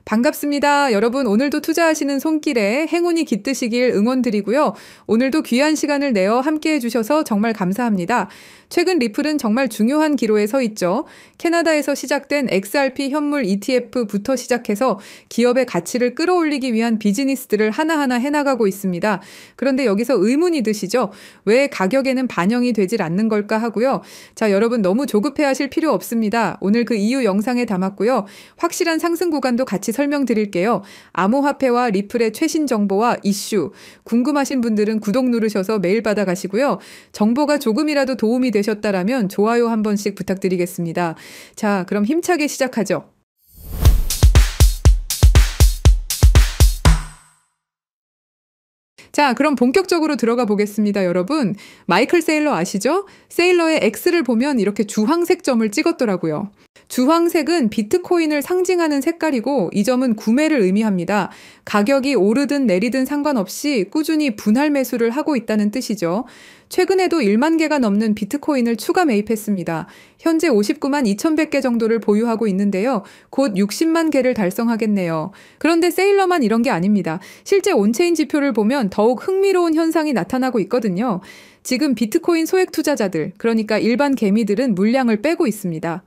반갑습니다. 여러분 오늘도 투자하시는 손길에 행운이 깃드시길 응원드리고요. 오늘도 귀한 시간을 내어 함께해 주셔서 정말 감사합니다. 최근 리플은 정말 중요한 기로에 서 있죠. 캐나다에서 시작된 XRP 현물 ETF부터 시작해서 기업의 가치를 끌어올리기 위한 비즈니스들을 하나하나 해나가고 있습니다. 그런데 여기서 의문이 드시죠? 왜 가격에는 반영이 되질 않는 걸까 하고요. 자, 여러분 너무 조급해하실 필요 없습니다. 오늘 그 이유 영상에 담았고요. 확실한 상승 구간도 같이 설명드릴게요. 암호화폐와 리플의 최신 정보와 이슈, 궁금하신 분들은 구독 누르셔서 메일 받아가시고요. 정보가 조금이라도 도움이 되셨다라면 좋아요 한 번씩 부탁드리겠습니다. 자, 그럼 힘차게 시작하죠. 자, 그럼 본격적으로 들어가 보겠습니다, 여러분. 마이클 세일러 아시죠? 세일러의 X를 보면 이렇게 주황색 점을 찍었더라고요. 주황색은 비트코인을 상징하는 색깔이고 이 점은 구매를 의미합니다. 가격이 오르든 내리든 상관없이 꾸준히 분할 매수를 하고 있다는 뜻이죠. 최근에도 1만 개가 넘는 비트코인을 추가 매입했습니다. 현재 59만 2,100개 정도를 보유하고 있는데요. 곧 60만 개를 달성하겠네요. 그런데 세일러만 이런 게 아닙니다. 실제 온체인 지표를 보면 더욱 흥미로운 현상이 나타나고 있거든요. 지금 비트코인 소액 투자자들, 그러니까 일반 개미들은 물량을 빼고 있습니다.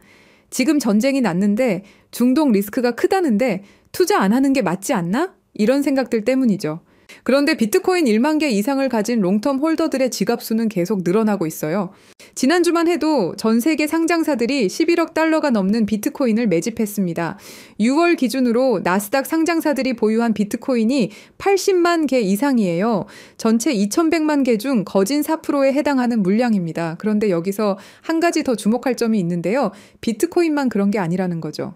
지금 전쟁이 났는데 중동 리스크가 크다는데 투자 안 하는 게 맞지 않나? 이런 생각들 때문이죠. 그런데 비트코인 1만 개 이상을 가진 롱텀 홀더들의 지갑 수는 계속 늘어나고 있어요. 지난주만 해도 전 세계 상장사들이 11억 달러가 넘는 비트코인을 매집했습니다. 6월 기준으로 나스닥 상장사들이 보유한 비트코인이 80만 개 이상이에요. 전체 2,100만 개 중 거진 4%에 해당하는 물량입니다. 그런데 여기서 한 가지 더 주목할 점이 있는데요. 비트코인만 그런 게 아니라는 거죠.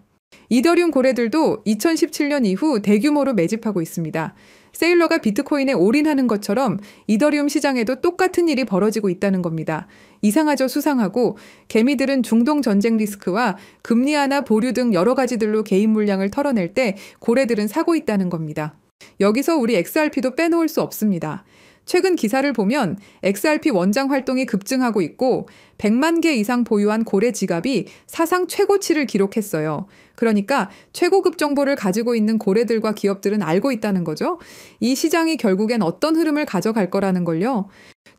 이더리움 고래들도 2017년 이후 대규모로 매집하고 있습니다. 세일러가 비트코인에 올인하는 것처럼 이더리움 시장에도 똑같은 일이 벌어지고 있다는 겁니다. 이상하죠, 수상하고. 개미들은 중동 전쟁 리스크와 금리 완화 보류 등 여러 가지들로 개인 물량을 털어낼 때 고래들은 사고 있다는 겁니다. 여기서 우리 XRP도 빼놓을 수 없습니다. 최근 기사를 보면 XRP 원장 활동이 급증하고 있고 100만 개 이상 보유한 고래 지갑이 사상 최고치를 기록했어요. 그러니까 최고급 정보를 가지고 있는 고래들과 기업들은 알고 있다는 거죠. 이 시장이 결국엔 어떤 흐름을 가져갈 거라는 걸요.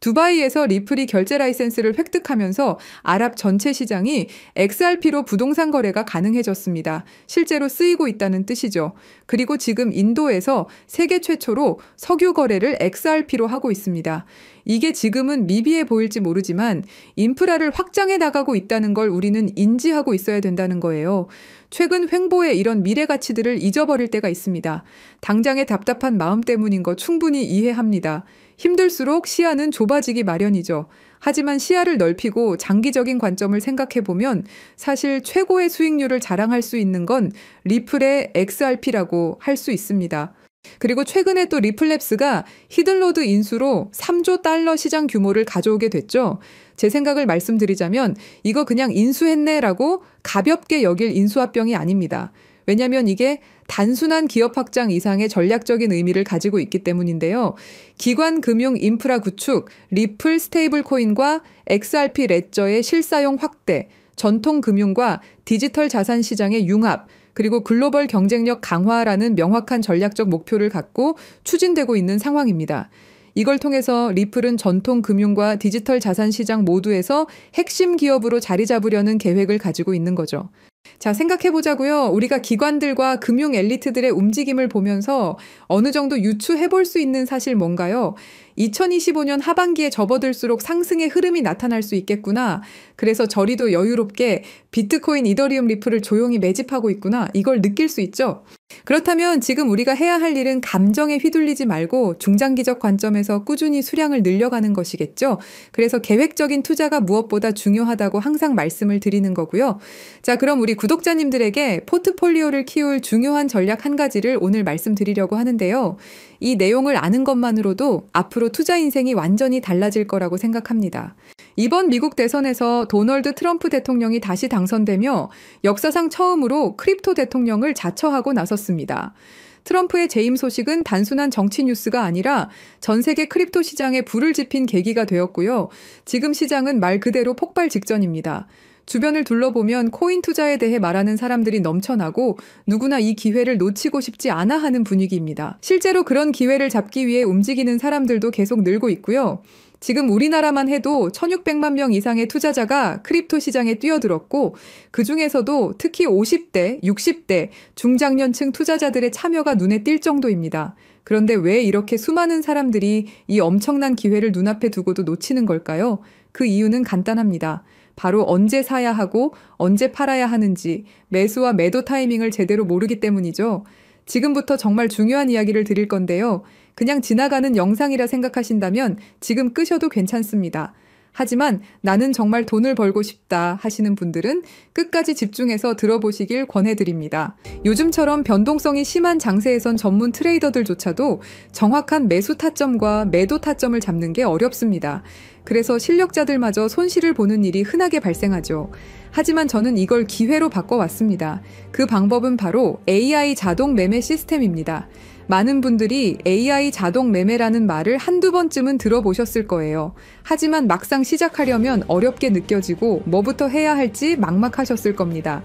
두바이에서 리플이 결제 라이센스를 획득하면서 아랍 전체 시장이 XRP로 부동산 거래가 가능해졌습니다. 실제로 쓰이고 있다는 뜻이죠. 그리고 지금 인도에서 세계 최초로 석유 거래를 XRP로 하고 있습니다. 이게 지금은 미비해 보일지 모르지만 인프라를 확장해 나가고 있다는 걸 우리는 인지하고 있어야 된다는 거예요. 최근 횡보의 이런 미래 가치들을 잊어버릴 때가 있습니다. 당장의 답답한 마음 때문인 거 충분히 이해합니다. 힘들수록 시야는 좁아지기 마련이죠. 하지만 시야를 넓히고 장기적인 관점을 생각해보면 사실 최고의 수익률을 자랑할 수 있는 건 리플의 XRP라고 할 수 있습니다. 그리고 최근에 또 리플랩스가 히든로드 인수로 3조 달러 시장 규모를 가져오게 됐죠. 제 생각을 말씀드리자면 이거 그냥 인수했네라고 가볍게 여길 인수합병이 아닙니다. 왜냐하면 이게 단순한 기업 확장 이상의 전략적인 의미를 가지고 있기 때문인데요. 기관 금융 인프라 구축, 리플 스테이블 코인과 XRP 레저의 실사용 확대, 전통 금융과 디지털 자산 시장의 융합, 그리고 글로벌 경쟁력 강화라는 명확한 전략적 목표를 갖고 추진되고 있는 상황입니다. 이걸 통해서 리플은 전통 금융과 디지털 자산 시장 모두에서 핵심 기업으로 자리 잡으려는 계획을 가지고 있는 거죠. 자, 생각해보자고요. 우리가 기관들과 금융 엘리트들의 움직임을 보면서 어느 정도 유추해볼 수 있는 사실 뭔가요? 2025년 하반기에 접어들수록 상승의 흐름이 나타날 수 있겠구나. 그래서 저리도 여유롭게 비트코인, 이더리움, 리플을 조용히 매집하고 있구나. 이걸 느낄 수 있죠. 그렇다면 지금 우리가 해야 할 일은 감정에 휘둘리지 말고 중장기적 관점에서 꾸준히 수량을 늘려가는 것이겠죠. 그래서 계획적인 투자가 무엇보다 중요하다고 항상 말씀을 드리는 거고요. 자, 그럼 우리 구독자님들에게 포트폴리오를 키울 중요한 전략 한 가지를 오늘 말씀드리려고 하는데요. 이 내용을 아는 것만으로도 앞으로 투자 인생이 완전히 달라질 거라고 생각합니다. 이번 미국 대선에서 도널드 트럼프 대통령이 다시 당선되며 역사상 처음으로 크립토 대통령을 자처하고 나섰습니다. 트럼프의 재임 소식은 단순한 정치 뉴스가 아니라 전 세계 크립토 시장에 불을 지핀 계기가 되었고요. 지금 시장은 말 그대로 폭발 직전입니다. 주변을 둘러보면 코인 투자에 대해 말하는 사람들이 넘쳐나고 누구나 이 기회를 놓치고 싶지 않아 하는 분위기입니다. 실제로 그런 기회를 잡기 위해 움직이는 사람들도 계속 늘고 있고요. 지금 우리나라만 해도 1600만 명 이상의 투자자가 크립토 시장에 뛰어들었고 그중에서도 특히 50대, 60대 중장년층 투자자들의 참여가 눈에 띌 정도입니다. 그런데 왜 이렇게 수많은 사람들이 이 엄청난 기회를 눈앞에 두고도 놓치는 걸까요? 그 이유는 간단합니다. 바로 언제 사야 하고 언제 팔아야 하는지 매수와 매도 타이밍을 제대로 모르기 때문이죠. 지금부터 정말 중요한 이야기를 드릴 건데요. 그냥 지나가는 영상이라 생각하신다면 지금 끄셔도 괜찮습니다. 하지만 나는 정말 돈을 벌고 싶다 하시는 분들은 끝까지 집중해서 들어보시길 권해드립니다. 요즘처럼 변동성이 심한 장세에선 전문 트레이더들조차도 정확한 매수 타점과 매도 타점을 잡는 게 어렵습니다. 그래서 실력자들마저 손실을 보는 일이 흔하게 발생하죠. 하지만 저는 이걸 기회로 바꿔왔습니다. 그 방법은 바로 AI 자동 매매 시스템입니다. 많은 분들이 AI 자동 매매라는 말을 한두 번쯤은 들어보셨을 거예요. 하지만 막상 시작하려면 어렵게 느껴지고 뭐부터 해야 할지 막막하셨을 겁니다.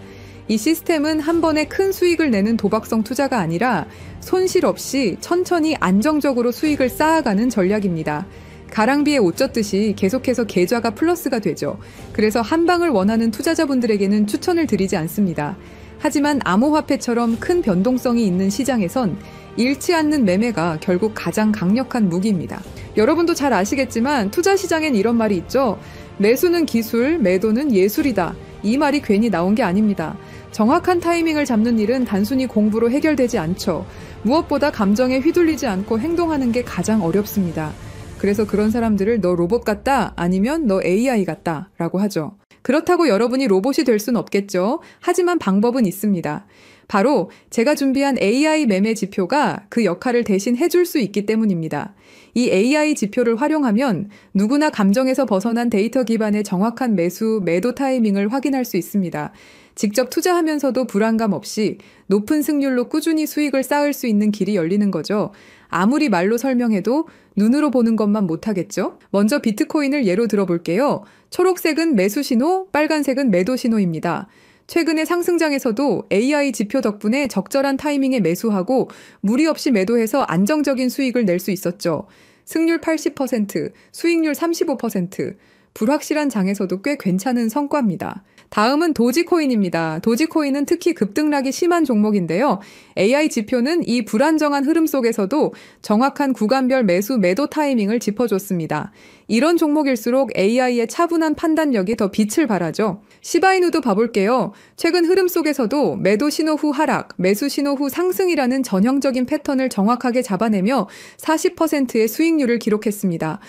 이 시스템은 한 번에 큰 수익을 내는 도박성 투자가 아니라 손실 없이 천천히 안정적으로 수익을 쌓아가는 전략입니다. 가랑비에 옷 젖듯이 계속해서 계좌가 플러스가 되죠. 그래서 한 방을 원하는 투자자분들에게는 추천을 드리지 않습니다. 하지만 암호화폐처럼 큰 변동성이 있는 시장에선 잃지 않는 매매가 결국 가장 강력한 무기입니다. 여러분도 잘 아시겠지만 투자 시장엔 이런 말이 있죠. 매수는 기술, 매도는 예술이다. 이 말이 괜히 나온 게 아닙니다. 정확한 타이밍을 잡는 일은 단순히 공부로 해결되지 않죠. 무엇보다 감정에 휘둘리지 않고 행동하는 게 가장 어렵습니다. 그래서 그런 사람들을 너 로봇 같다 아니면 너 AI 같다 라고 하죠. 그렇다고 여러분이 로봇이 될 순 없겠죠. 하지만 방법은 있습니다. 바로 제가 준비한 AI 매매 지표가 그 역할을 대신 해줄 수 있기 때문입니다. 이 AI 지표를 활용하면 누구나 감정에서 벗어난 데이터 기반의 정확한 매수, 매도 타이밍을 확인할 수 있습니다. 직접 투자하면서도 불안감 없이 높은 승률로 꾸준히 수익을 쌓을 수 있는 길이 열리는 거죠. 아무리 말로 설명해도 눈으로 보는 것만 못하겠죠? 먼저 비트코인을 예로 들어볼게요. 초록색은 매수 신호, 빨간색은 매도 신호입니다. 최근의 상승장에서도 AI 지표 덕분에 적절한 타이밍에 매수하고 무리 없이 매도해서 안정적인 수익을 낼 수 있었죠. 승률 80%, 수익률 35%, 불확실한 장에서도 꽤 괜찮은 성과입니다. 다음은 도지코인입니다. 도지코인은 특히 급등락이 심한 종목인데요. AI 지표는 이 불안정한 흐름 속에서도 정확한 구간별 매수, 매도 타이밍을 짚어줬습니다. 이런 종목일수록 AI의 차분한 판단력이 더 빛을 발하죠. 시바이누도 봐볼게요. 최근 흐름 속에서도 매도 신호 후 하락, 매수 신호 후 상승이라는 전형적인 패턴을 정확하게 잡아내며 40%의 수익률을 기록했습니다.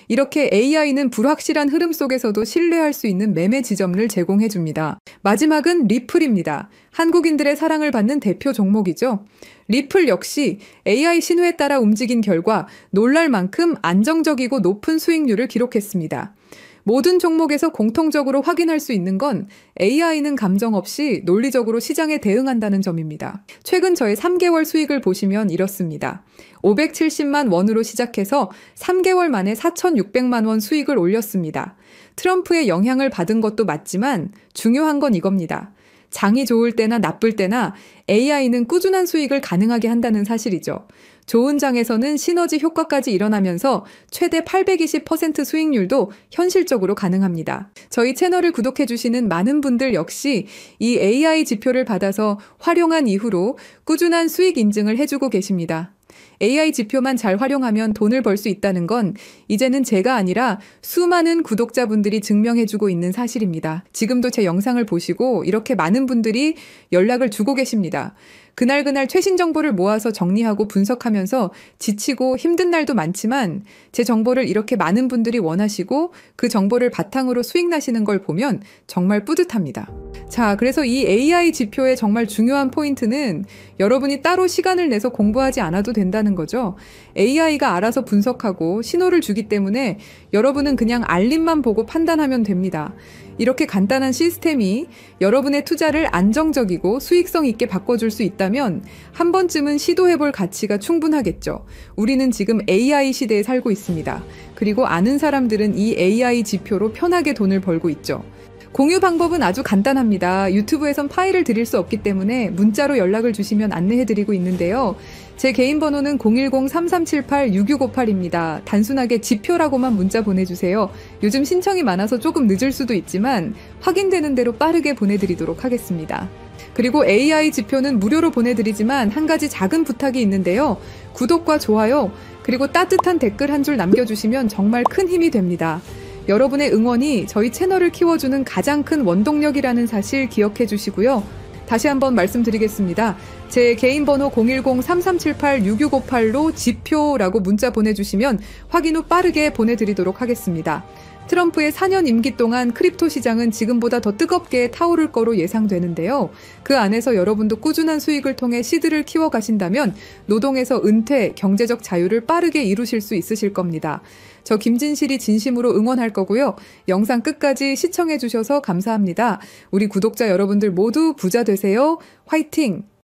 이렇게 AI는 불확실한 흐름 속에서도 신뢰할 수 있는 매매 지점을 제공해줍니다. 마지막은 리플입니다. 한국인들의 사랑을 받는 대표 종목이죠. 리플 역시 AI 신호에 따라 움직인 결과 놀랄 만큼 안정적이고 높은 수익률을 기록했습니다. 모든 종목에서 공통적으로 확인할 수 있는 건 AI는 감정 없이 논리적으로 시장에 대응한다는 점입니다. 최근 저의 3개월 수익을 보시면 이렇습니다. 570만 원으로 시작해서 3개월 만에 4,600만 원 수익을 올렸습니다. 트럼프의 영향을 받은 것도 맞지만 중요한 건 이겁니다. 장이 좋을 때나 나쁠 때나 AI는 꾸준한 수익을 가능하게 한다는 사실이죠. 좋은 장에서는 시너지 효과까지 일어나면서 최대 820% 수익률도 현실적으로 가능합니다. 저희 채널을 구독해주시는 많은 분들 역시 이 AI 지표를 받아서 활용한 이후로 꾸준한 수익 인증을 해주고 계십니다. AI 지표만 잘 활용하면 돈을 벌 수 있다는 건 이제는 제가 아니라 수많은 구독자분들이 증명해주고 있는 사실입니다. 지금도 제 영상을 보시고 이렇게 많은 분들이 연락을 주고 계십니다. 그날 최신 정보를 모아서 정리하고 분석하면서 지치고 힘든 날도 많지만 제 정보를 이렇게 많은 분들이 원하시고 그 정보를 바탕으로 수익 나시는 걸 보면 정말 뿌듯합니다. 자, 그래서 이 AI 지표의 정말 중요한 포인트는 여러분이 따로 시간을 내서 공부하지 않아도 된다는 거죠. AI가 알아서 분석하고 신호를 주기 때문에 여러분은 그냥 알림만 보고 판단하면 됩니다. 이렇게 간단한 시스템이 여러분의 투자를 안정적이고 수익성 있게 바꿔줄 수 있다면 한 번쯤은 시도해볼 가치가 충분하겠죠. 우리는 지금 AI 시대에 살고 있습니다. 그리고 아는 사람들은 이 AI 지표로 편하게 돈을 벌고 있죠. 공유 방법은 아주 간단합니다. 유튜브에선 파일을 드릴 수 없기 때문에 문자로 연락을 주시면 안내해드리고 있는데요. 제 개인 번호는 010-3378-6658입니다. 단순하게 지표라고만 문자 보내주세요. 요즘 신청이 많아서 조금 늦을 수도 있지만 확인되는 대로 빠르게 보내드리도록 하겠습니다. 그리고 AI 지표는 무료로 보내드리지만 한 가지 작은 부탁이 있는데요. 구독과 좋아요, 그리고 따뜻한 댓글 한 줄 남겨주시면 정말 큰 힘이 됩니다. 여러분의 응원이 저희 채널을 키워주는 가장 큰 원동력이라는 사실 기억해 주시고요. 다시 한번 말씀드리겠습니다. 제 개인 번호 010-3378-6658로 지표라고 문자 보내주시면 확인 후 빠르게 보내드리도록 하겠습니다. 트럼프의 4년 임기 동안 크립토 시장은 지금보다 더 뜨겁게 타오를 거로 예상되는데요. 그 안에서 여러분도 꾸준한 수익을 통해 시드를 키워가신다면 노동에서 은퇴, 경제적 자유를 빠르게 이루실 수 있으실 겁니다. 저 김진실이 진심으로 응원할 거고요. 영상 끝까지 시청해 주셔서 감사합니다. 우리 구독자 여러분들 모두 부자 되세요. 화이팅!